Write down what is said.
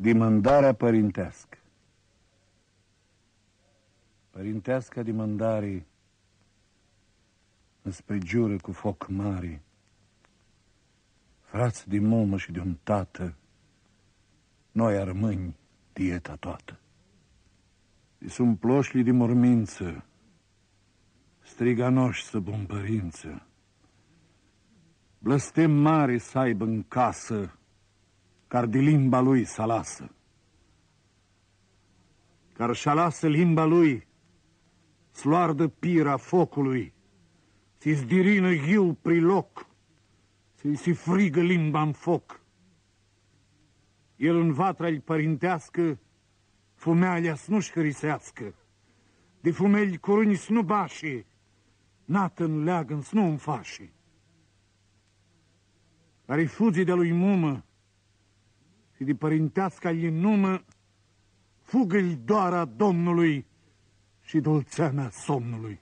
Dimândarea părintească. Părintească dimândarii înspre giură cu foc mare, frați din mamă și de un tată, noi ar mâini dieta toată. Și sunt ploșli de mormință, striganoși să bun părință, blăstem mare să aibă în casă, car de limba lui să lasă. Car și-a lasă limba lui, sloardă pira focului, ți zdirină ghiu priloc, să-i se frigă limba în foc. El în vatra-i părintească, fumealea să nu-și hărisească, de fumeli curuni să nu bașe, nată-n leagăn să nu înfașe. Care fugi de lui mumă și de părintească-i numă, fugă-i doara Domnului și dulțeamea somnului.